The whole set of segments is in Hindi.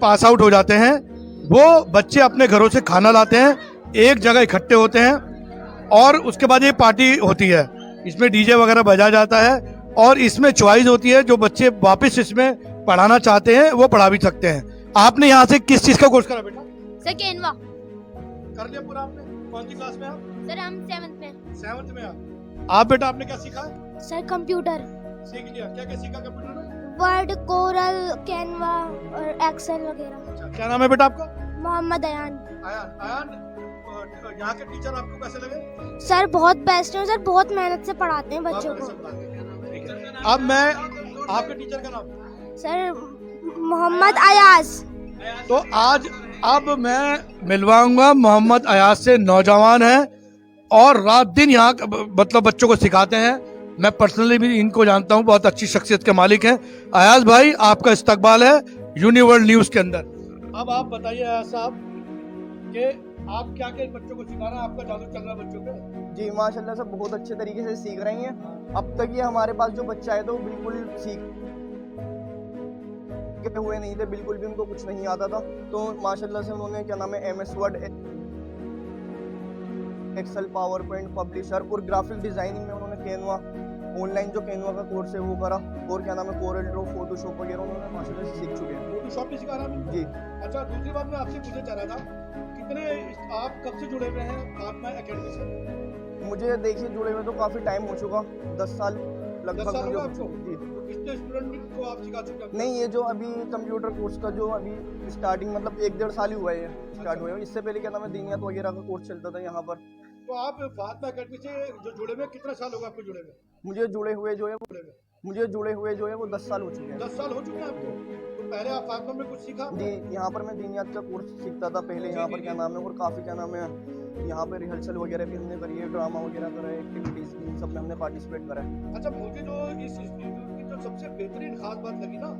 पास आउट हो जाते हैं वो बच्चे अपने घरों से खाना लाते हैं, एक जगह इकट्ठे होते हैं और उसके बाद ये पार्टी होती है। इसमें डीजे वगैरह बजाया जाता है और इसमें चॉइस होती है, जो बच्चे वापस इसमें पढ़ाना चाहते हैं वो पढ़ा भी सकते हैं। आपने यहाँ से किस चीज़ का कोर्स करा बेटा? Sir Canva. कर लिया पूरा आपने? कौन सी क्लास में आप? सर हम 7th में। 7th में आप बेटा आपने क्या सीखा? सर कंप्यूटर सीख लिया। क्या क्या सीखा कंप्यूटर में? वर्ड, कोरल, कैनवा और एक्सेल वगैरह। अच्छा, क्या नाम है बेटा आपका? मोहम्मद अयान। आयान यहाँ के टीचर आपको कैसे लगे? सर बहुत बेस्ट है सर, बहुत मेहनत से पढ़ाते हैं बच्चों को। ठीक है। अब मैं आपके टीचर का नाम? सर मोहम्मद अयाज। तो आज अब मैं मिलवाऊंगा मोहम्मद अयाज से। नौजवान है और रात दिन यहाँ मतलब बच्चों को सिखाते हैं। मैं पर्सनली भी इनको जानता हूँ, बहुत अच्छी शख्सियत के मालिक हैं। अयाज भाई आपका इस्तकबाल है यूनिवर्ल्ड न्यूज़ के अंदर। अब आप बताइए अयाज साहब कि आप क्या क्या बच्चों को सिखा रहे हैं, आपका जादू चल रहा है बच्चों पे? जी माशाल्लाह सब बहुत अच्छे तरीके से सीख रही हैं। अब तक ये हमारे पास जो बच्चा आए थे वो बिल्कुल सीख के हुए नहीं थे, बिल्कुल भी उनको कुछ नहीं आता था। तो माशाल्लाह से उन्होंने क्या नाम है MS word, excel, power point, publisher और ग्राफिक डिजाइनिंग में उन्होंने कैनवा, ऑनलाइन जो कैनवा का कोर्स है वो करा और क्या नाम है कोरल ड्रॉ, फोटोशॉप वगैरह उन्होंने माशाल्लाह से सीख चुके हैं। फोटोशॉप भी सिखा रहा है जी। अच्छा, दूसरी बात मैं आपसे पूछना चाह रहा था, कितने आप कब से जुड़े हुए हैं आत्मा एकेडमी से? मुझे देखिए जुड़े हुए तो काफ़ी टाइम हो चुका, 10 साल लगभग। 10 साल मुझे हो गए आपको? जी। कितने स्टूडेंट को आप सिखा चुके हैं? नहीं, ये जो अभी कंप्यूटर कोर्स का जो अभी स्टार्टिंग मतलब 1-1.5 साल ही हुआ है स्टार्ट हुआ है। इससे पहले क्या नाम है दीनियत वगैरह का कोर्स चलता था यहाँ पर। तो आप फातिमा एकेडमी से जो जुड़े हुए कितना साल होगा आपको जुड़े हुए? मुझे जुड़े हुए जो है वो 10 साल हो चुके हैं। 10 साल हो चुके हैं आपको? तो पहले आप फातिमा में कुछ सीखा? जी, यहाँ पर मैं दीनियत का कोर्स सीखता था पहले यहाँ पर क्या नाम है, और काफ़ी क्या नाम है यहाँ पे रिहर्सल वगैरह भी हमने करी है, ड्रामा वगैरह करा है, एक्टिविटीज़ इन सब में हमने पार्टिसिपेट करा है। अच्छा, मुझे जो इस इंस्टीट्यूट की जो सबसे बेहतरीन खास बात लगी ना,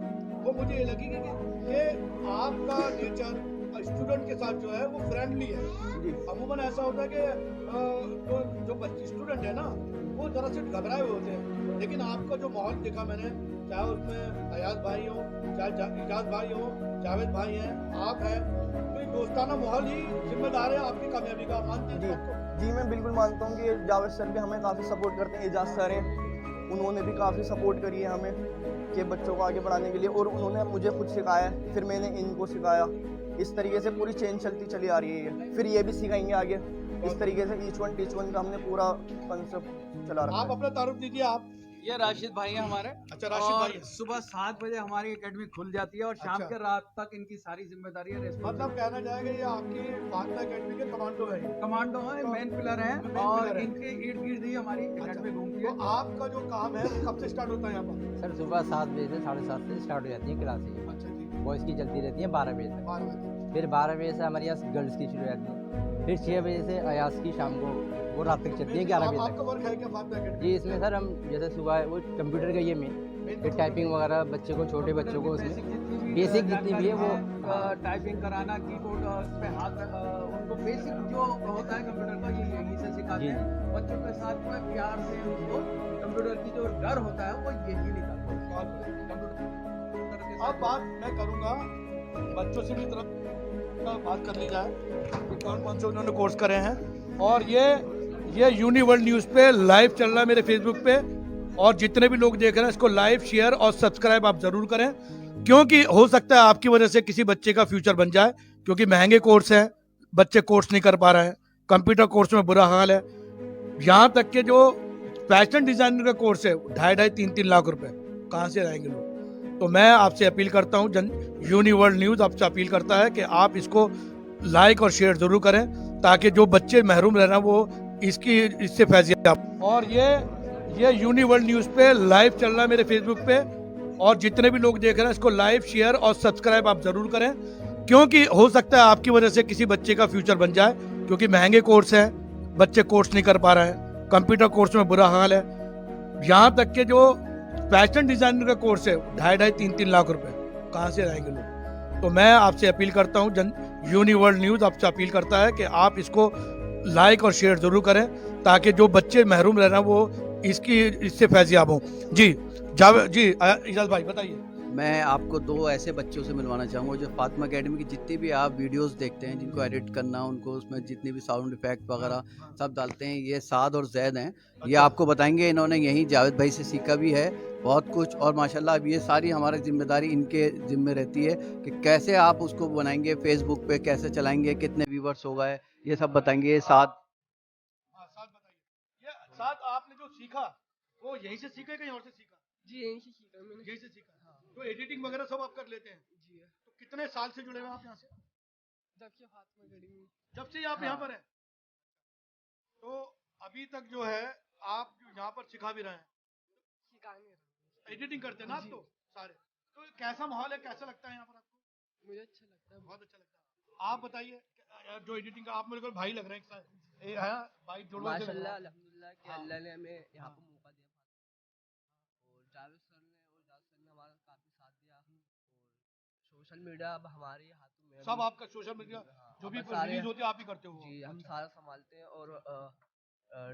वो मुझे ये लगी कि ये आपका नेचर स्टूडेंट के साथ जो है वो फ्रेंडली है। अमूमन ऐसा होता है कि जो बच्चे स्टूडेंट है ना वो जरा से घबराए हुए होते हैं, लेकिन आपका जो माहौल देखा मैंने, चाहे उसमें अयाज भाई हो, चाहे इजाज भाई हो, जावेद भाई हैं, आप हैं, तो एक दोस्ताना माहौल ही जिम्मेदार है आपकी कामयाबी का। मानते हैं? जी मैं बिल्कुल मानता हूँ कि जावेद सर भी हमें काफ़ी सपोर्ट करते हैं। एजाज सर हैं, उन्होंने भी काफ़ी सपोर्ट करी है हमें कि बच्चों को आगे बढ़ाने के लिए, और उन्होंने मुझे खुद सिखाया, फिर मैंने इनको सिखाया। इस तरीके से पूरी चेन चलती चली आ रही है। फिर ये भी सिखाएंगे आगे। इस तरीके से ईच वन टीच वन का हमने पूरा कंसेप्ट चला रखा है। आप अपना तारुफ दीजिए। आप? ये राशिद भाई हैं हमारे। अच्छा, राशिद भाई। सुबह 7 बजे हमारी एकेडमी खुल जाती है और शाम अच्छा। के रात तक इनकी सारी जिम्मेदारी है। मतलब कहना जाएगा ये आपकी फातिमा एकेडमी के कमांडो है। कमांडो हैं, मेन पिलर हैं main और pillar है। इनके इर्द गिर्द ही हमारी एकेडमी घूमती तो है। आपका जो काम है वो कब से स्टार्ट होता है यहाँ पर? सर सुबह 7 बजे से 7:30 से स्टार्ट हो जाती है क्लासेज। अच्छा जी। बॉयज़ की चलती रहती है 12 बजे तक। 12 बजे। फिर 12 बजे से हमारे यहाँ गर्ल्स की शुरू हो जाती है। फिर 6 बजे से अयास की शाम को वो रात तक चलती है 11 बजे आपका तक। वर्क है क्या फातिमा एकेडमी? जी, इसमें सर हम जैसे सुबह वो कंप्यूटर का ये मेन, फिर टाइपिंग वगैरह बच्चे को, छोटे बच्चों को उसमें बेसिक जितनी भी है वो टाइपिंग कराना, कीबोर्ड पे हाथ उनको बेसिक जो होता है कंप्यूटर का ये यहीं से सिखाते हैं। बच्चों के साथ में प्यार से उनको कंप्यूटर की जो डर होता है वो यही निकालते हैं। अब बात मैं करूँगा बच्चों से भी तरफ बात कर ली जाए कि कौन कौन से उन्होंने कोर्स करे हैं। और ये यूनिवर्ल्ड न्यूज़ पे लाइव चल रहा है मेरे फेसबुक पे, और जितने भी लोग देख रहे हैं इसको लाइव, शेयर और सब्सक्राइब आप ज़रूर करें, क्योंकि हो सकता है आपकी वजह से किसी बच्चे का फ्यूचर बन जाए। क्योंकि महंगे कोर्स हैं, बच्चे कोर्स नहीं कर पा रहे हैं। कंप्यूटर कोर्स में बुरा हाल है। यहाँ तक कि जो फैशन डिज़ाइनर का कोर्स है 2.5-3 लाख रुपए कहाँ से आएंगे लोग। तो मैं आपसे अपील करता हूँ, यूनिवर्ल्ड न्यूज़ आपसे अपील करता है कि आप इसको लाइक और शेयर ज़रूर करें, ताकि जो बच्चे महरूम रह रहे हैं वो इससे फैज़ियाब। और ये यूनिवर्ल्ड न्यूज़ पे लाइव चल रहा है मेरे फेसबुक पे, और जितने भी लोग देख रहे हैं इसको लाइव, शेयर और सब्सक्राइब आप ज़रूर करें, क्योंकि हो सकता है आपकी वजह से किसी बच्चे का फ्यूचर बन जाए। क्योंकि महंगे कोर्स हैं, बच्चे कोर्स नहीं कर पा रहे हैं। कंप्यूटर कोर्स में बुरा हाल है। यहाँ तक कि जो फैशन डिज़ाइनर का कोर्स है 2.5-3 लाख रुपए कहाँ से आएंगे लोग। तो मैं आपसे अपील करता हूँ, यूनिवर्ल्ड न्यूज़ आपसे अपील करता है कि आप इसको लाइक और शेयर ज़रूर करें, ताकि जो बच्चे महरूम रह रहे हैं वो इससे फैज़ियाब हों। जी इजाज़ भाई बताइए। मैं आपको दो ऐसे बच्चों से मिलवाना चाहूँगा जो फातिमा एकेडमी की जितनी भी आप वीडियोस देखते हैं, जिनको एडिट करना, उनको उसमें जितने भी साउंड इफेक्ट वगैरह सब डालते हैं, ये साद और जैद हैं। ये आपको बताएंगे, इन्होंने यहीं जावेद भाई से सीखा भी है बहुत कुछ, और माशाल्लाह अब ये सारी हमारी जिम्मेदारी इनके जिम्मे रहती है कि कैसे आप उसको बनाएंगे, फेसबुक पे कैसे चलाएंगे, कितने व्यूवर्स हो गए, ये सब बताएंगे। ये साथ साथ बताइए, ये साथ आपने जो सीखा वो यहीं से सीखा कहीं और से सीखा? जी यहीं से सीखा मैंने। यहीं से सीखा। तो एडिटिंग वगैरह सब आप कर लेते हैं? जी तो कितने साल से जुड़े हुए हैं आप यहाँ से? जब से फातिमा एकेडमी। जब से आप यहाँ पर हैं? तो अभी तक जो है आप यहाँ पर सिखा भी रहे हैं, सिखाएंगे। एडिटिंग करते हैं ना आप तो सारे। तो कैसा माहौल है, कैसा लगता है यहाँ पर आपको? मुझे अच्छा लगता है बहुत अच्छा लगता है। आप बताइए, जो एडिटिंग का आप मेरे को भाई लग रहे हैं एक साथ। ये है भाई जोड़ो से लग रहा माशाल्लाह है। अल्हम्दुलिल्लाह कि अल्लाह ने हमें यहाँ पर मौका दिया और जावेद सर ने हमारा काफ़ी साथ दिया और सोशल मीडिया अब हमारे हाथों में है। सब आपका सोशल मीडिया जो भी अब सारे- रिलीज होती है आप ही करते हो? जी हम सारा संभालते हैं और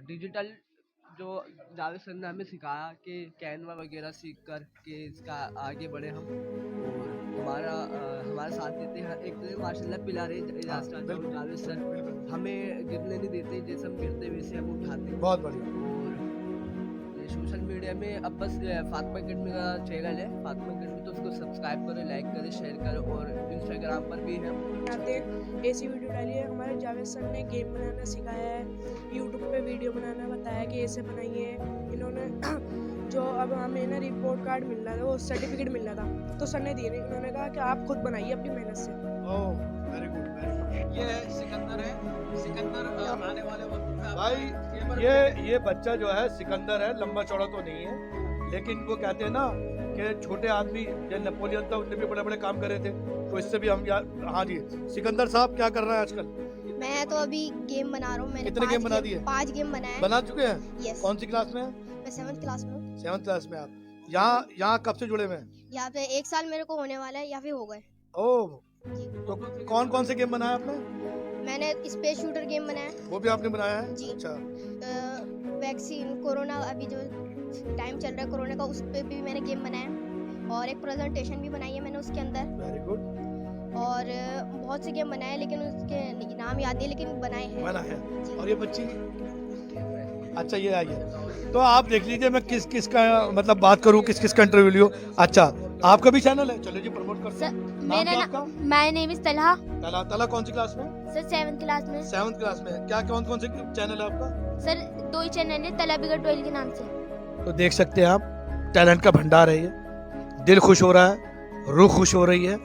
डिजिटल जो जावेद सर ने हमें सिखाया कि कैनवा वगैरह सीख कर के इसका आगे बढ़े हम, और हमारा साथ देते हैं। एक तो माशाल्लाह पिलारे एजाज का बिल्कुल। जावेद सर हमें गिरने नहीं देते, जैसे हम गिरते वैसे हम उठाते हैं। बहुत बढ़िया। और ये सोशल मीडिया में अब बस फातिमा एकेडमी का चैनल है, फातिमा एकेडमी, तो उसको सब्सक्राइब करें, लाइक करें, शेयर करें, और इंस्टाग्राम पर भी है। बनाते हैं, ऐसी वीडियो डाली है। हमारे जावेद सर ने गेम बनाना सिखाया है, यूट्यूब पे वीडियो बनाना बताया कि ऐसे बनाइए। इन्होंने जो अब हमें ना रिपोर्ट कार्ड मिल रहा था, वो सर्टिफिकेट मिल रहा था, तो सर ने दिए नहीं। उन्होंने कहा कि आप खुद बनाइए अपनी मेहनत से। Oh very good very good. ये सिकंदर है। सिकंदर आने वाले वक्त में आपको भाई गेमर ये बच्चा जो है सिकंदर है, लंबा चौड़ा तो नहीं है, लेकिन वो कहते हैं ना कि छोटे आदमी, जो नेपोलियन था उसने भी बड़े बड़े काम करे थे, तो इससे भी हम यार। हाँ जी, सिकंदर साहब क्या कर रहा है आजकल? मैं तो अभी गेम बना रहा हूँ। मैंने कितने गेम बना दिए? 5 गेम बनाए हैं। बना चुके हैं? यस, कौन सी क्लास में? मैं 7th क्लास में हूँ। 7th क्लास में। आप यहाँ कब से जुड़े हुए हैं? यहाँ पे 1 साल मेरे को होने वाला है, या फिर हो गए ओह, जी। तो कौन कौन से गेम बनाया आपने? मैंने स्पेस शूटर गेम बनाया, वो भी आपने बनाया है? जी। अच्छा। वैक्सीन कोरोना, अभी जो टाइम चल रहा है कोरोना का, उस पे भी मैंने गेम बनाया, और एक प्रेजेंटेशन भी बनाई है मैंने उसके अंदर, वेरी गुड। और बहुत से गेम बनाए, लेकिन उसके नाम याद नहीं, लेकिन बनाए हैं। बना है। जी। और ये बच्ची, अच्छा ये आइए, तो आप देख लीजिए मैं किस किस का मतलब बात करूँ, किस किस का इंटरव्यू लियो। अच्छा, आपका भी चैनल है? चलो जी प्रमोट करते हैं। नाम क्या आपका? My name is Talha. तला तला कौन सी क्लास में? सर 7th क्लास में। 7th क्लास में। क्या कौन कौन से चैनल है आपका? सर 2 ही चैनल है, तला बिगड़ 12 के नाम से। तो देख सकते हैं आप, टैलेंट का भंडार है ये। दिल खुश हो रहा है, रूह खुश हो रही है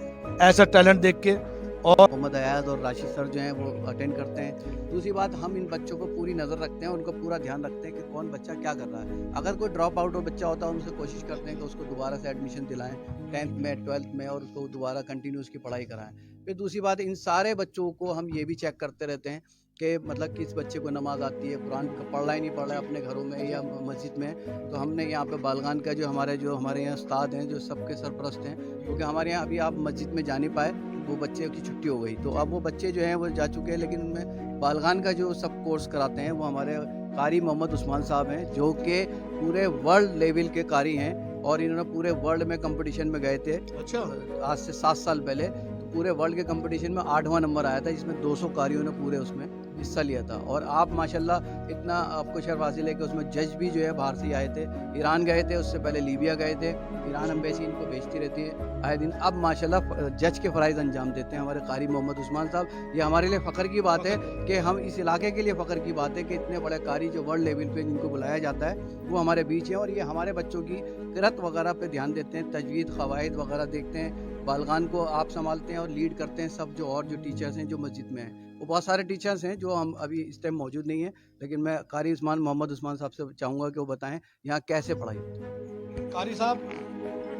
ऐसा टैलेंट देख के। और मोहम्मद अयाज और राशिद सर जो हैं वो अटेंड करते हैं। दूसरी बात, हम इन बच्चों को पूरी नज़र रखते हैं, उनको पूरा ध्यान रखते हैं कि कौन बच्चा क्या कर रहा है। अगर कोई ड्रॉप आउट बच्चा होता है, उनसे कोशिश करते हैं कि उसको दोबारा से एडमिशन दिलाएं 10th में 12th में, और उसको दोबारा कंटिन्यू उसकी पढ़ाई कराएं। फिर दूसरी बात, इन सारे बच्चों को हम ये भी चेक करते रहते हैं कि मतलब किस बच्चे को नमाज आती है, कुरान पढ़ रहा है नहीं पढ़ रहा है अपने घरों में या मस्जिद में। तो हमने यहाँ पे बालगान का जो हमारे यहाँ उस्ताद हैं, जो सबके सरपरस्त हैं, क्योंकि हमारे यहाँ अभी आप मस्जिद में जा नहीं पाए, वो बच्चे की छुट्टी हो गई, तो अब वो बच्चे जो हैं वो जा चुके हैं, लेकिन उनमें बालगान का जो सब कोर्स कराते हैं वो हमारे कारी मोहम्मद उस्मान साहब हैं, जो कि पूरे वर्ल्ड लेवल के कारी हैं, और इन्होंने पूरे वर्ल्ड में कंपटीशन में गए थे। अच्छा, आज से 7 साल पहले तो पूरे वर्ल्ड के कंपटीशन में 8वां नंबर आया था, जिसमें 200 कारियों ने पूरे उसमें हिस्सा लिया था। और आप माशाल्लाह इतना आपको शर्फ हासिल है कि उसमें जज भी जो है बाहर से आए थे, ईरान गए थे, उससे पहले लीबिया गए थे, ईरान एम्बेसी इनको भेजती रहती है आए दिन। अब माशाल्लाह जज के फ़राइज़ अंजाम देते हैं हमारे कारी मोहम्मद उस्मान साहब। ये हमारे लिए फ़ख्र की बात है कि हम इस इलाके के लिए फ़ख्र की बात है कि इतने बड़े कारी जो वर्ल्ड लेवल पे जिनको बुलाया जाता है वो हमारे बीच हैं, और ये हमारे बच्चों की क़िरात वगैरह पे ध्यान देते हैं, तजवीद क़वाइद वगैरह देखते हैं। बालगान को आप संभालते हैं और लीड करते हैं सब जो और जो टीचर्स हैं जो मस्जिद में हैं। वो बहुत सारे टीचर्स हैं जो हम अभी इस टाइम मौजूद नहीं हैं, लेकिन मैं कारी उस्मान मोहम्मद उस्मान साहब से चाहूँगा कि वो बताएं यहाँ कैसे पढ़ाई होती है। कारी साहब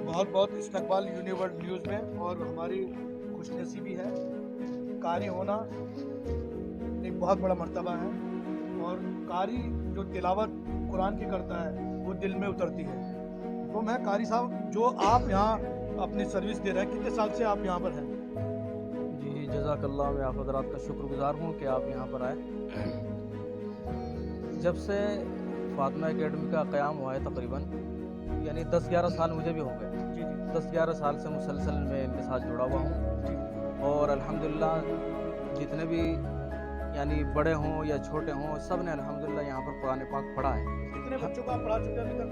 बहुत बहुत इस्तकबाल यूनिवर्ड न्यूज़ में, और हमारी खुशनसीबी है, कारी होना एक बहुत बड़ा मर्तबा है, और कारी जो तिलावत कुरान की करता है वो दिल में उतरती है। तो मैं कारी साहब, जो आप यहाँ अपनी सर्विस दे रहे हैं, कितने साल से आप यहाँ पर हैं? जी जज़ाकल्लाह, मैं आप हज़रात का शुक्रगुज़ार हूँ कि आप यहाँ पर आए। जब से फातिमा एकेडमी का क़याम हुआ है तकरीबन यानी 10-11 साल मुझे भी हो गए। जी जी 10-11 साल से मुसलसल मैं इनके साथ जुड़ा हुआ हूँ और अल्हम्दुलिल्लाह जितने भी यानी बड़े हों या छोटे हों सब ने अल्हम्दुलिल्लाह यहाँ पर कुरान पाक पढ़ा है। कितने बच्चों को आप पढ़ा चुके हैं अभी तक?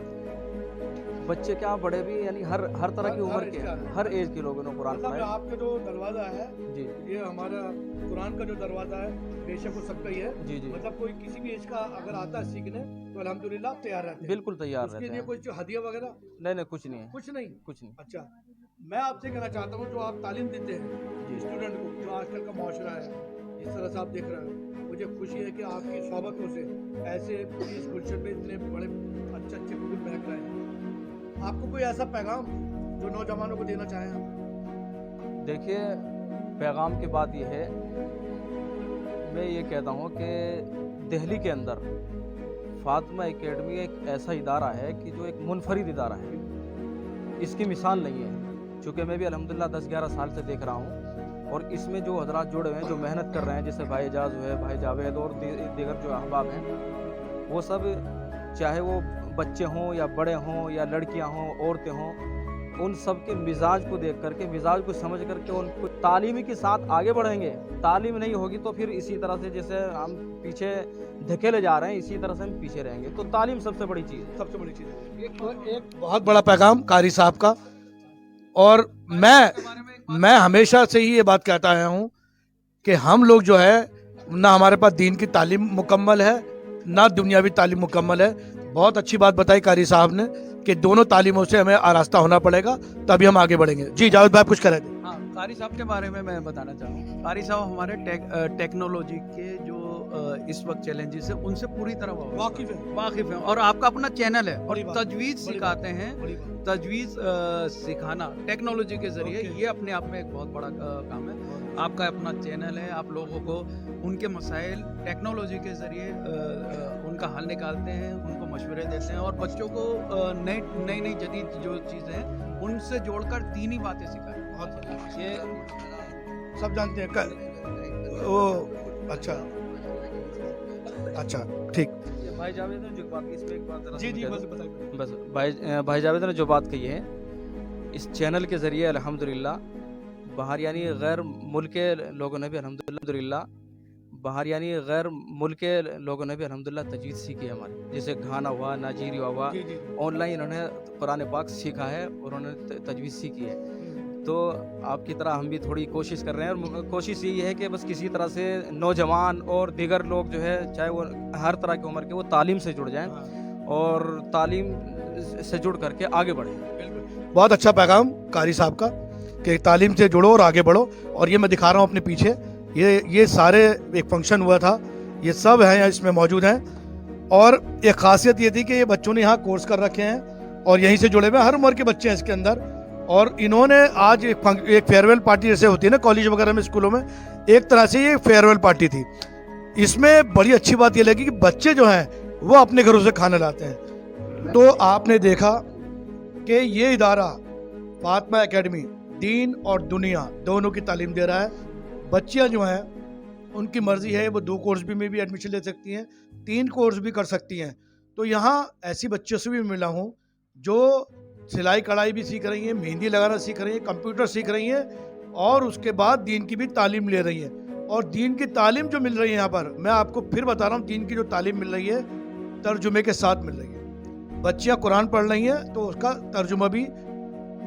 बच्चे क्या बड़े भी यानी हर तरह की उम्र के हर एज के लोगों ने कुरान मतलब पढ़ा है। आपका जो दरवाजा है, जी ये हमारा कुरान का जो दरवाजा है, बेशक वो सबका ही है। जी जी मतलब कोई किसी भी एज का अगर आता है सीखने तो अल्हम्दुलिल्लाह आप तैयार रहते हैं। बिल्कुल तैयार उसके रहते लिए हैं। कुछ हदिया वगैरह नहीं कुछ नहीं है, कुछ नहीं? कुछ नहीं। अच्छा, मैं आपसे कहना चाहता हूँ जो आप तालीम देते हैं स्टूडेंट को, जो आजकल का माशरा है जिस तरह से आप देख रहे हैं, मुझे खुशी है कि आपकी सोबतों से ऐसे इस गुलशन में इतने बड़े अच्छे अच्छे फूल महक रहे हैं। आपको कोई ऐसा पैगाम जो नौजवानों को देना चाहें आप? देखिए पैगाम की बात यह है, मैं ये कहता हूँ कि दिल्ली के अंदर फातिमा एकेडमी एक ऐसा इदारा है कि जो एक मुनफरिद इदारा है, इसकी मिसाल नहीं है। चूँकि मैं भी अल्हम्दुलिल्लाह 10-11 साल से देख रहा हूँ और इसमें जो हजरात जुड़े हुए हैं, जो मेहनत कर रहे हैं, जैसे भाई एजाज हुए, भाई जावेद और दीगर जो अहबाब हैं, वो सब चाहे वो बच्चे हों या बड़े हों या लड़कियां हों, औरतें हों, उन सब के मिजाज को देख करके, मिजाज को समझ करके उनको तालीमी के साथ आगे बढ़ेंगे। तालीम नहीं होगी तो फिर इसी तरह से जैसे हम पीछे धकेले जा रहे हैं, इसी तरह से हम पीछे रहेंगे। तो तालीम सबसे बड़ी चीज़ है। सबसे बड़ी चीज़ है। एक बहुत बड़ा पैगाम कारी साहब का। और मैं हमेशा से ही ये बात कहता आया हूँ कि हम लोग जो है ना हमारे पास दीन की तालीम मुकम्मल है ना दुनियावी तालीम मुकम्मल है। बहुत अच्छी बात बताई कारी साहब ने कि दोनों तालीमों से हमें आरास्ता होना पड़ेगा, तभी हम आगे बढ़ेंगे। जी जावेद भाई कुछ कह रहे थे? हाँ, कारी साहब के बारे में मैं बताना चाहूँ। कारी साहब हमारे टेक्नोलॉजी के जो इस वक्त चैलेंजेस है उनसे पूरी तरह वाकिफ है और आपका अपना चैनल है और तजवीज़ सिखाते हैं। तजवीज़ सिखाना टेक्नोलॉजी के ज़रिए ये अपने आप में एक बहुत बड़ा काम है। आपका अपना चैनल है, आप लोगों को उनके मसाइल टेक्नोलॉजी के ज़रिए उनका हल निकालते हैं, उनको मशवरे देते हैं और बच्चों को नई जदीद जो चीज़ें हैं उनसे जोड़कर दीनी बातें सिखाएं। ये सब जानते हैं वो। अच्छा ठीक। भाई जावेद ने जो बात की, इसमें एक बात जी जी बस बताइए। बस भाई जावेद ने जो बात कही है, इस चैनल के ज़रिए अल्हम्दुलिल्लाह बाहर यानी गैर मुल्क के लोगों ने भी अल्हम्दुलिल्लाह तजवीज़ सीखी है हमारी। जैसे घाना हुआ, नाइजीरिया हुआ, ऑनलाइन इन्होंने कुरान पाक सीखा है और उन्होंने तजवीज़ सीखी है। तो आपकी तरह हम भी थोड़ी कोशिश कर रहे हैं और कोशिश यही है कि बस किसी तरह से नौजवान और दीगर लोग जो है, चाहे वो हर तरह की उम्र के, वो तालीम से जुड़ जाएं और तालीम से जुड़ करके आगे बढ़ें। बहुत अच्छा पैगाम कारी साहब का कि तालीम से जुड़ो और आगे बढ़ो। और ये मैं दिखा रहा हूँ अपने पीछे, ये सारे एक फंक्शन हुआ था, ये सब हैं इसमें मौजूद हैं। और एक खासियत ये थी कि ये बच्चों ने यहाँ कोर्स कर रखे हैं और यहीं से जुड़े हुए हर उम्र के बच्चे हैं इसके अंदर। और इन्होंने आज एक फेयरवेल पार्टी जैसे होती है ना कॉलेज वगैरह में, स्कूलों में, एक तरह से ये फेयरवेल पार्टी थी। इसमें बड़ी अच्छी बात ये लगी कि बच्चे जो हैं वो अपने घरों से खाना लाते हैं। तो आपने देखा कि ये इदारा फातिमा एकेडमी दीन और दुनिया दोनों की तालीम दे रहा है। बच्चियां जो हैं उनकी मर्ज़ी है, वो 2 कोर्स में भी एडमिशन ले सकती हैं, 3 कोर्स भी कर सकती हैं। तो यहाँ ऐसी बच्चों से भी मिला हूँ जो सिलाई कढ़ाई भी सीख रही हैं, मेहंदी लगाना सीख रही हैं, कंप्यूटर सीख रही हैं और उसके बाद दीन की भी तालीम ले रही हैं। और दीन की तालीम जो मिल रही है यहाँ पर, मैं आपको फिर बता रहा हूँ, दीन की जो तालीम मिल रही है तर्जुमे के साथ मिल रही है। बच्चियाँ कुरान पढ़ रही हैं तो उसका तर्जुमा भी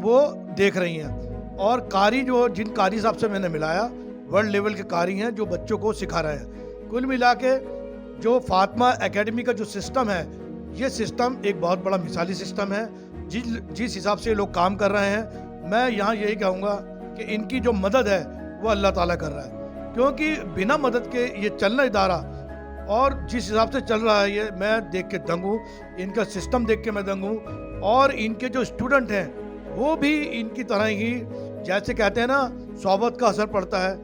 वो देख रही हैं। और कारी जिन कारी साहब से मैंने मिलाया, वर्ल्ड लेवल के कारी हैं जो बच्चों को सिखा रहे हैं। कुल मिला के जो फातिमा एकेडमी का जो सिस्टम है, ये सिस्टम एक बहुत बड़ा मिसाली सिस्टम है। जिस हिसाब से लोग काम कर रहे हैं, मैं यहाँ यही कहूँगा कि इनकी जो मदद है वो अल्लाह ताला कर रहा है, क्योंकि बिना मदद के ये चलना इदारा और जिस हिसाब से चल रहा है ये, मैं देख के दंग हूँ। इनका सिस्टम देख के मैं दंग हूँ। और इनके जो स्टूडेंट हैं वो भी इनकी तरह ही, जैसे कहते हैं ना सोबत का असर पड़ता है,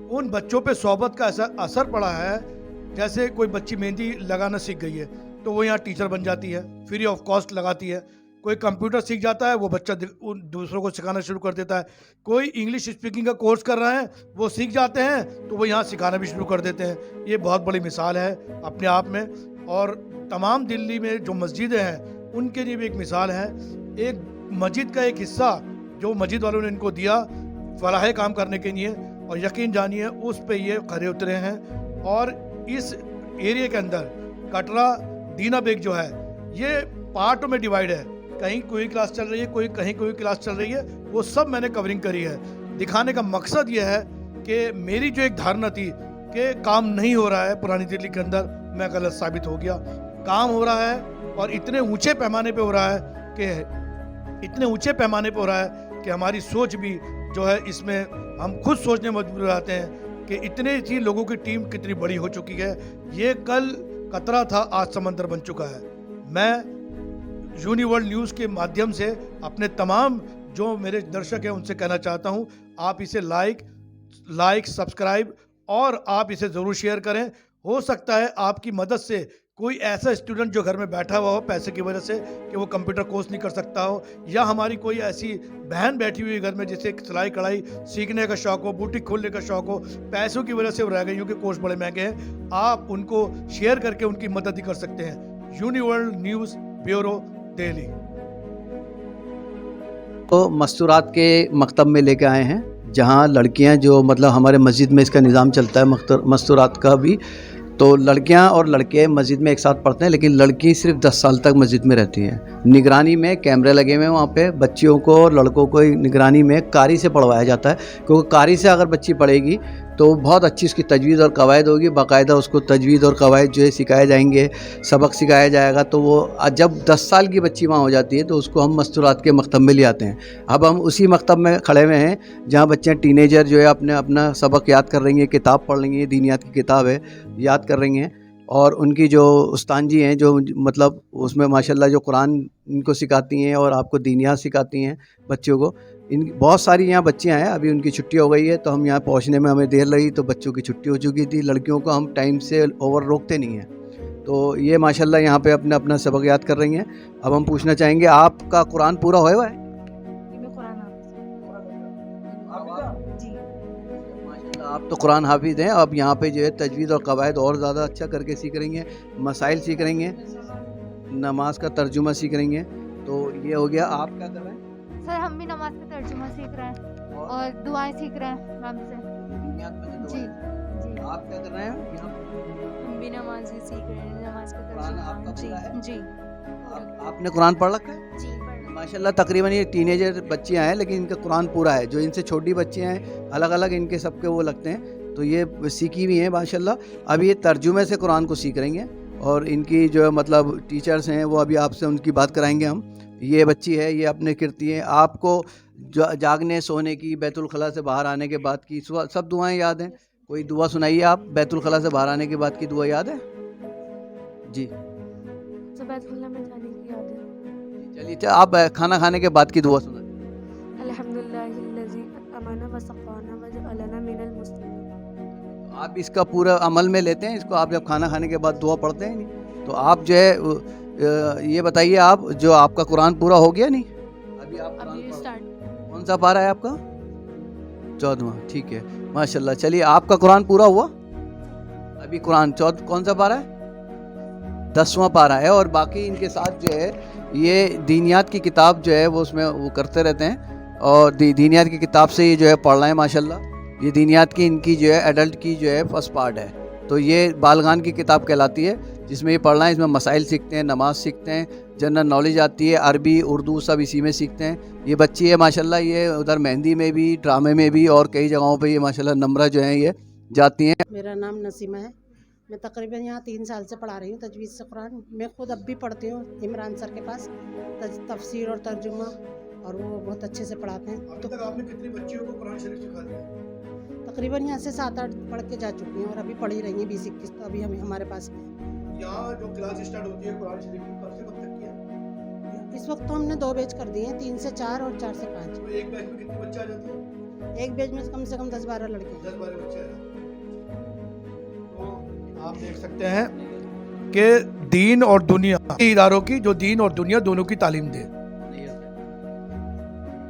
उन बच्चों पे सोबत का असर पड़ा है। जैसे कोई बच्ची मेहंदी लगाना सीख गई है तो वो यहाँ टीचर बन जाती है, फ्री ऑफ कॉस्ट लगाती है। कोई कंप्यूटर सीख जाता है, वो बच्चा दूसरों को सिखाना शुरू कर देता है। कोई इंग्लिश स्पीकिंग का कोर्स कर रहे हैं, वो सीख जाते हैं तो वो यहाँ सिखाना भी शुरू कर देते हैं। ये बहुत बड़ी मिसाल है अपने आप में। और तमाम दिल्ली में जो मस्जिदें हैं उनके लिए भी एक मिसाल है। एक मस्जिद का एक हिस्सा जो मस्जिद वालों ने इनको दिया फलाह काम करने के लिए, और यकीन जानिए उस पे ये खरे उतरे हैं। और इस एरिया के अंदर कटरा दीना बेग जो है ये पार्टों में डिवाइड है, कहीं कोई क्लास चल रही है, कहीं कोई क्लास चल रही है, वो सब मैंने कवरिंग करी है। दिखाने का मकसद ये है कि मेरी जो एक धारणा थी कि काम नहीं हो रहा है पुरानी दिल्ली के अंदर, मैं गलत साबित हो गया। काम हो रहा है और इतने ऊंचे पैमाने पे हो रहा है कि हमारी सोच भी जो है इसमें हम खुद सोचने मजबूर रहते हैं कि इतने ही लोगों की टीम कितनी बड़ी हो चुकी है। ये कल कतरा था, आज समंदर बन चुका है। मैं यूनिवर्ल्ड न्यूज़ के माध्यम से अपने तमाम जो मेरे दर्शक हैं उनसे कहना चाहता हूं, आप इसे लाइक सब्सक्राइब और आप इसे ज़रूर शेयर करें। हो सकता है आपकी मदद से कोई ऐसा स्टूडेंट जो घर में बैठा हुआ हो पैसे की वजह से कि वो कंप्यूटर कोर्स नहीं कर सकता हो, या हमारी कोई ऐसी बहन बैठी हुई घर में जिसे सिलाई कढ़ाई सीखने का शौक हो, बुटीक खोलने का शौक हो, पैसों की वजह से वो रह गई क्योंकि कोर्स बड़े महंगे हैं, आप उनको शेयर करके उनकी मदद ही कर सकते हैं। यूनिवर्ल्ड न्यूज़ ब्यूरो दिल्ली। तो मस्तूरात के मकतब में लेके आए हैं, जहाँ लड़कियाँ जो मतलब हमारे मस्जिद में इसका निज़ाम चलता है मस्तूरात का भी, तो लड़कियां और लड़के मस्जिद में एक साथ पढ़ते हैं, लेकिन लड़की सिर्फ 10 साल तक मस्जिद में रहती हैं। निगरानी में कैमरे लगे हुए हैं, वहाँ पे बच्चियों को और लड़कों को निगरानी में कारी से पढ़वाया जाता है, क्योंकि कारी से अगर बच्ची पढ़ेगी तो बहुत अच्छी उसकी तजवीज़ और कवायद होगी, बाकायदा उसको तजवीज़ और कवायद जो है सिखाए जाएंगे, सबक सिखाया जाएगा। तो वो जब 10 साल की बच्ची वहाँ हो जाती है तो उसको हम मस्तूरात के मकतब में ले आते हैं। अब हम उसी मकतब में खड़े हुए हैं जहाँ बच्चे टीनेजर जो है अपना सबक याद कर रही हैं, किताब पढ़ रही हैं, दीनियात की किताब है याद कर रही हैं, और उनकी जो उस्ताद जी हैं जो मतलब उसमें माशाल्लाह जो कुरान इनको सिखाती हैं और आपको दीनियात सिखाती हैं बच्चों को। इन बहुत सारी यहाँ बच्चियाँ हैं, अभी उनकी छुट्टी हो गई है तो हम यहाँ पहुँचने में हमें देर लगी, तो बच्चों की छुट्टी हो चुकी थी। लड़कियों को हम टाइम से ओवर रोकते नहीं हैं, तो ये माशाल्लाह यहाँ पे अपना सबक याद कर रही हैं। अब हम पूछना चाहेंगे, आपका कुरान पूरा हुआ है? आप तो कुरान हाफिज हैं। अब यहाँ पे जो है तजवीज़ और कवायद और ज़्यादा अच्छा करके सीख रही हैं, मसाइल सीख रही हैं, नमाज का तर्जुमा सीख रही हैं। तो ये हो गया। आप क्या कर रहे हैं? सर हम भी नमाज का तर्जुमा सीख रहे हैं और दुआएं सीख रहे हैं मैम से। जी जी। आप क्या कर रहे हैं? हम भी नमाज ही सीख रहे हैं, नमाज का कुरान आपका तर्जुमा। पूरा है? जी। आपने कुरान पढ़ रखा है? जी। माशाल्लाह तकरीबन ये टीनेजर बच्चियां हैं, लेकिन इनका कुरान पूरा है। जो इनसे छोटी बच्चियां हैं अलग अलग इनके सबके वो लगते हैं, तो ये सीखी भी हैं माशाल्लाह। अब ये तर्जुमे से कुरान को सीख रही हैं, और इनकी जो मतलब टीचर्स हैं वो अभी आपसे उनकी बात कराएंगे हम। ये बच्ची है, ये अपने कीर्ति है। आपको जागने सोने की, बैतुल खला से बाहर आने के बाद की सब दुआएं याद हैं? कोई दुआ सुनाइए आप, बैतुल खला से बाहर आने के बाद की दुआ याद है? जी बैतुल खला में जाने की याद है। चलिए आप खाना खाने के बाद की दुआ सुनाइए। अल्हम्दुलिल्लाहिल्लज़ी अमाना व सक़ाना व जअलना मिनल मुस्लिमीन। आप इसका पूरा अमल में लेते हैं इसको? आप जब खाना खाने के बाद दुआ पढ़ते हैं नहीं, तो आप जो है ये बताइए, आप जो आपका कुरान पूरा हो गया नहीं? अभी आप अभी स्टार्ट। कौन सा पारा है आपका? 14वां। ठीक है माशाल्लाह। चलिए आपका कुरान पूरा हुआ? अभी कुरान कौन सा पारा है? 10वां पारा है। और बाकी इनके साथ जो है ये दीनियात की किताब जो है वो उसमें वो करते रहते हैं, और दीनियात की किताब से ये जो है पढ़ रहे हैं माशाल्लाह। ये दीनियात की इनकी जो है एडल्ट की जो है फर्स्ट पार्ट है, तो ये बालगान की किताब कहलाती है, जिसमें ये पढ़ना है। इसमें मसाइल सीखते हैं, नमाज सीखते हैं, जनरल नॉलेज आती है, अरबी उर्दू सब इसी में सीखते हैं। ये बच्ची है माशाल्लाह, ये उधर मेहंदी में भी, ड्रामे में भी और कई जगहों पे ये माशाल्लाह नम्रा जो हैं ये जाती हैं। मेरा नाम नसीमा है। मैं तकरीबन यहाँ 3 साल से पढ़ा रही हूँ तजवीज़ से कुरान। मैं खुद अब भी पढ़ती हूँ इमरान सर के पास तफसीर और तर्जुमा, और वो बहुत अच्छे से पढ़ाते हैं। तो आपने कितनी बच्चियों को कुरान शरीफ सिखा दिया? तकरीबन यहाँ से 7-8 पढ़ के जा चुकी हैं, और अभी पढ़ ही रही हैं 20-21, तो अभी हमारे पास यहाँ जो क्लास स्टार्ट होती है कुरान शरीफ की, कब से कब तक की है? इस वक्त तो हमने 2 बैच कर दिए हैं, 3 से 4 और 4 से 5। तो एक बैच में कितने बच्चे आ जाते हैं? एक बैच में कम से कम 10-12 लड़के। 10-12 बच्चे आ जाते हैं। तो आप देख सकते हैं कि दीन और दुनिया के इदारों की, जो दीन और दुनिया दोनों की तालीम दे।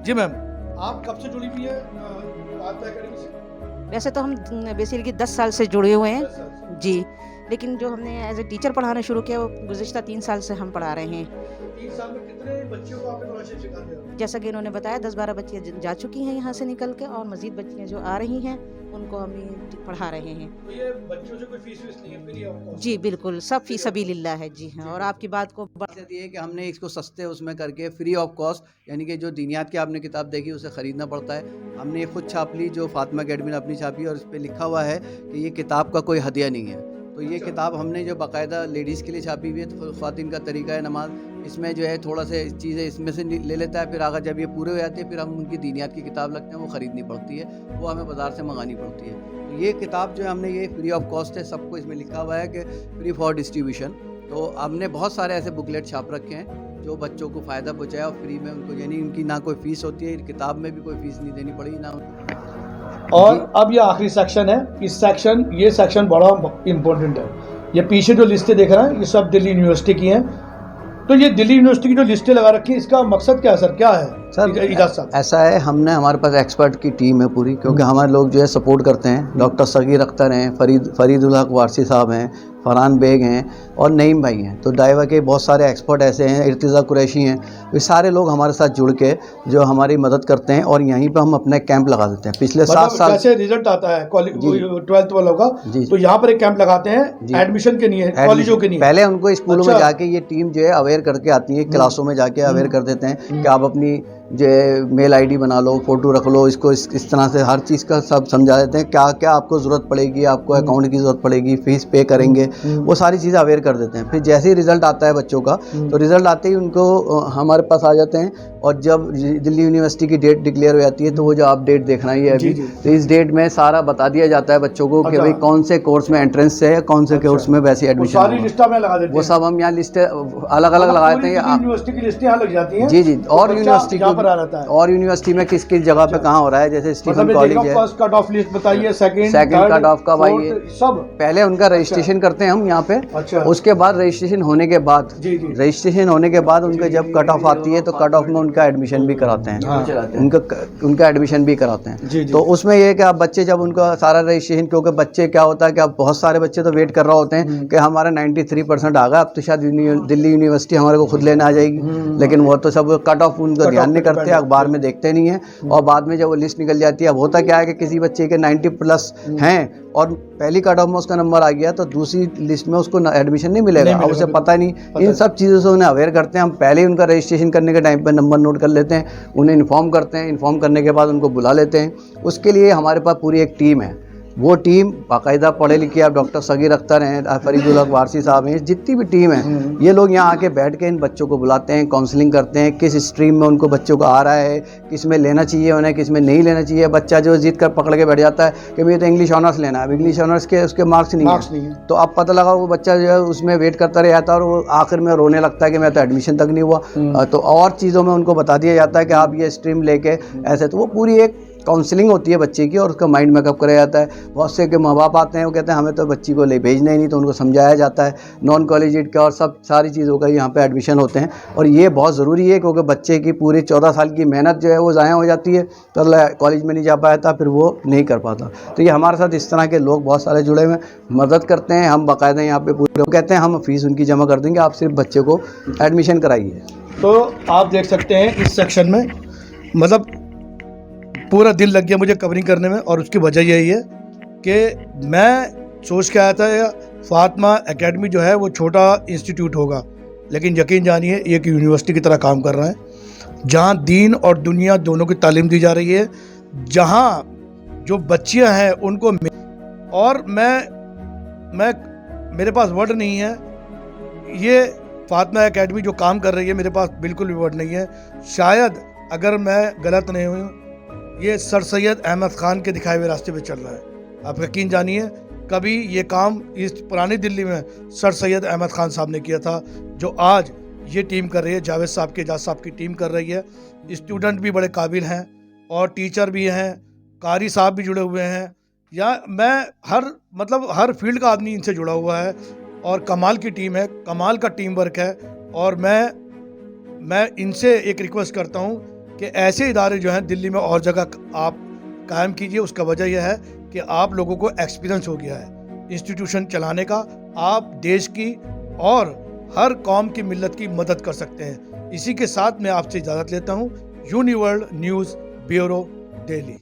जी मैम, आप कब से जुड़ी हुई है एकेडमी से? वैसे तो हम बेसिकली 10 साल से जुड़े हुए हैं जी। लेकिन जो हमने एज ए टीचर पढ़ाना शुरू किया वो गुज़िश्ता 3 साल से हम पढ़ा रहे हैं। 3 साल में कितने बच्चियों को आपने क्रॉशेट सिखा दिया? जैसा कि इन्होंने बताया 10-12 बच्चियाँ जा चुकी हैं यहाँ से निकल के, और मज़ीद बच्चियाँ जो आ रही हैं उनको हम पढ़ा रहे हैं। तो ये बच्चों से कोई फीस वीस नहीं है, फ्री ऑफ कॉस्ट? जी बिल्कुल, सब फी सबिलिल्लाह है। जी हाँ, और आपकी बात को मकसद ये है कि हमने इसको सस्ते उसमें करके फ्री ऑफ कॉस्ट, यानी कि जो दीनियात की आपने किताब देखी उसे ख़रीदना पड़ता है, हमने ये खुद छाप ली, जो फातिमा अकेडमी ने अपनी छापी, और इस पर लिखा हुआ है कि ये किताब का कोई हदिया नहीं है। तो ये किताब हमने जो बाकायदा लेडीज़ के लिए छापी हुई है, ख़वातीन का तरीका है नमाज, इसमें जो है थोड़ा से चीज़ें इसमें से ले लेता है, फिर अगर जब ये पूरे हो जाते हैं फिर हम उनकी दीनियात की किताब लगते हैं, वो ख़रीदनी पड़ती है, वो हमें बाज़ार से मंगानी पड़ती है। तो ये किताब जो है हमने ये फ्री ऑफ कॉस्ट है, सबको इसमें लिखा हुआ है कि फ्री फॉर डिस्ट्रीब्यूशन। तो हमने बहुत सारे ऐसे बुकलेट छाप रखे हैं जो बच्चों को फ़ायदा पहुँचाया और फ्री में उनको, यानी उनकी ना कोई फ़ीस होती है, किताब में भी कोई फ़ीस नहीं देनी पड़ी ना। और अब ये आखिरी सेक्शन है, ये सेक्शन बड़ा इम्पोर्टेंट है। ये पीछे जो लिस्टें देख रहे हैं ये सब दिल्ली यूनिवर्सिटी की हैं। तो ये दिल्ली यूनिवर्सिटी की जो लिस्टें लगा रखी है, इसका मकसद क्या है सर, क्या है सर? इजाज़ साहब, ऐसा है, हमारे पास एक्सपर्ट की टीम है पूरी, क्योंकि हमारे लोग जो है सपोर्ट करते हैं। डॉक्टर सगीर अख्तर हैं, फरीदुल हक वारसी साहब हैं, फरहान बेग हैं और नईम भाई हैं। तो डाइवा के बहुत सारे एक्सपर्ट ऐसे हैं, इर्तिज़ा कुरैशी हैं, ये सारे लोग हमारे साथ जुड़ के जो हमारी मदद करते हैं, और यहीं पे हम अपना कैंप लगा देते हैं। पिछले 7 साल जैसे रिजल्ट आता है 12th वालों का, तो यहाँ पर एक कैंप लगाते हैं एडमिशन के लिए, कॉलेजों के लिए। पहले उनको स्कूलों में जाके ये टीम जो है अवेयर करके आती है, क्लासों में जाके अवेयर कर देते हैं कि आप अपनी जो मेल आईडी बना लो, फ़ोटो रख लो, इसको इस तरह से हर चीज़ का सब समझा देते हैं, क्या क्या आपको ज़रूरत पड़ेगी, आपको अकाउंट की ज़रूरत पड़ेगी, फ़ीस पे करेंगे, वो सारी चीज़ें अवेयर कर देते हैं। फिर जैसे ही रिज़ल्ट आता है बच्चों का, तो रिज़ल्ट आते ही उनको हमारे पास आ जाते हैं, और जब दिल्ली यूनिवर्सिटी की डेट डिक्लेयर हो जाती है तो वो जो आप डेट देखना ही है अभी, तो इस डेट में सारा बता दिया जाता है बच्चों को कि भाई कौन से कोर्स में एंट्रेंस है, कौन से कोर्स में वैसे एडमिशन, सारी लिस्टें में लगा देते हैं। वो सब हम यहाँ लिस्टें अलग अलग लगा देते हैं। यूनिवर्सिटी की लिस्टें यहाँ लग जाती हैं। जी जी, और यूनिवर्सिटी और यूनिवर्सिटी में किस किस जगह पे कहाँ हो रहा है, जैसे स्टीफन कॉलेज है। फर्स्ट कट ऑफ लिस्ट बताइए, सेकंड कट ऑफ कब आई है, सब पहले उनका रजिस्ट्रेशन करते हैं हम यहाँ पे। उसके बाद रजिस्ट्रेशन होने के बाद उनका जब कट ऑफ आती है तो कट ऑफ में उनका एडमिशन भी कराते हैं, उनका एडमिशन भी कराते हैं। तो उसमें ये है कि आप बच्चे जब उनका सारा रजिस्ट्रेशन, क्योंकि बच्चे क्या होता है कि अब बहुत सारे बच्चे तो वेट कर रहे होते हैं कि हमारा 93% आ गया, अब तो शायद दिल्ली यूनिवर्सिटी हमारे को खुद लेने आ जाएगी, लेकिन वो तो सब कट ऑफ उनका ध्यान नहीं करते, अखबार में देखते नहीं है। और बाद में जब वो लिस्ट निकल जाती है, अब होता क्या है कि किसी बच्चे के 90+ हैं और पहली कट ऑफ में उसका नंबर आ गया, तो दूसरी लिस्ट में उसको एडमिशन नहीं मिलेगा, अब उसे पता नहीं। इन सब चीज़ों से उन्हें अवेयर करते हैं हम, पहले ही उनका रजिस्ट्रेशन करने के टाइम पे नंबर नोट कर लेते हैं, उन्हें इन्फॉर्म करते हैं, इन्फॉर्म करने के बाद उनको बुला लेते हैं। उसके लिए हमारे पास पूरी एक टीम है, वो टीम बाकायदा पढ़े लिखे, आप डॉक्टर सगीर अख्तर हैं, फरीदुल हक वारसी साहब हैं, जितनी भी टीम है, ये लोग यहाँ आके बैठ के इन बच्चों को बुलाते हैं, काउंसलिंग करते हैं, किस स्ट्रीम में उनको बच्चों को आ रहा है, किस में लेना चाहिए उन्हें, किस में नहीं लेना चाहिए। बच्चा जो जिद कर पकड़ के बैठ जाता है कि मुझे तो इंग्लिश ऑनर्स लेना है, अब इंग्लिश ऑनर्स के उसके मार्क्स नहीं है, तो अब पता लगा वो बच्चा जो है उसमें वेट करता रह जाता है और वो आखिर में रोने लगता है कि मैं तो एडमिशन तक नहीं हुआ। तो और चीज़ों में उनको बता दिया जाता है कि आप ये स्ट्रीम लेके ऐसे, तो वो पूरी एक काउंसलिंग होती है बच्चे की और उसका माइंड मेकअप कराया जाता है। बहुत से के माँ बाप आते हैं, वो कहते हैं हमें तो बच्ची को ले भेजना ही नहीं, तो उनको समझाया जाता है। नॉन कॉलेजिएट का और सब सारी चीज़ों का यहाँ पे एडमिशन होते हैं, और ये बहुत ज़रूरी है क्योंकि बच्चे की पूरी 14 साल की मेहनत जो है वो ज़ाया हो जाती है, तो कॉलेज में नहीं जा पाया था, फिर वो नहीं कर पाता। तो ये हमारे साथ इस तरह के लोग बहुत सारे जुड़े हुए मदद करते हैं। हम बाकायदा यहाँ पे पूरे कहते हैं हम फ़ीस उनकी जमा कर देंगे, आप सिर्फ बच्चे को एडमिशन कराइए। तो आप देख सकते हैं इस सेक्शन में मतलब पूरा दिल लग गया मुझे कवरिंग करने में, और उसकी वजह यही है कि मैं सोच के आया था फातिमा एकेडमी जो है वो छोटा इंस्टीट्यूट होगा, लेकिन यकीन जानिए ये एक यूनिवर्सिटी की तरह काम कर रहा है, जहाँ दीन और दुनिया दोनों की तालीम दी जा रही है, जहाँ जो बच्चियाँ हैं उनको, और मैं मेरे पास वर्ड नहीं है, ये फातिमा एकेडमी जो काम कर रही है मेरे पास बिल्कुल भी वर्ड नहीं है। शायद अगर मैं गलत नहीं हूँ, ये सर सैयद अहमद ख़ान के दिखाए हुए रास्ते पे चल रहा है। आप यकीन जानिए कभी ये काम इस पुरानी दिल्ली में सर सैयद अहमद ख़ान साहब ने किया था, जो आज ये टीम कर रही है, जावेद साहब के एजाज साहब की टीम कर रही है। स्टूडेंट भी बड़े काबिल हैं और टीचर भी हैं, कारी साहब भी जुड़े हुए हैं, या मैं हर फील्ड का आदमी इनसे जुड़ा हुआ है, और कमाल की टीम है, कमाल का टीम वर्क है। और मैं इनसे एक रिक्वेस्ट करता हूँ कि ऐसे इदारे जो हैं दिल्ली में और जगह आप कायम कीजिए। उसका वजह यह है कि आप लोगों को एक्सपीरियंस हो गया है इंस्टीट्यूशन चलाने का, आप देश की और हर कौम की मिल्लत की मदद कर सकते हैं। इसी के साथ मैं आपसे इजाज़त लेता हूँ। यूनिवर्ल्ड न्यूज़ ब्यूरो, दिल्ली।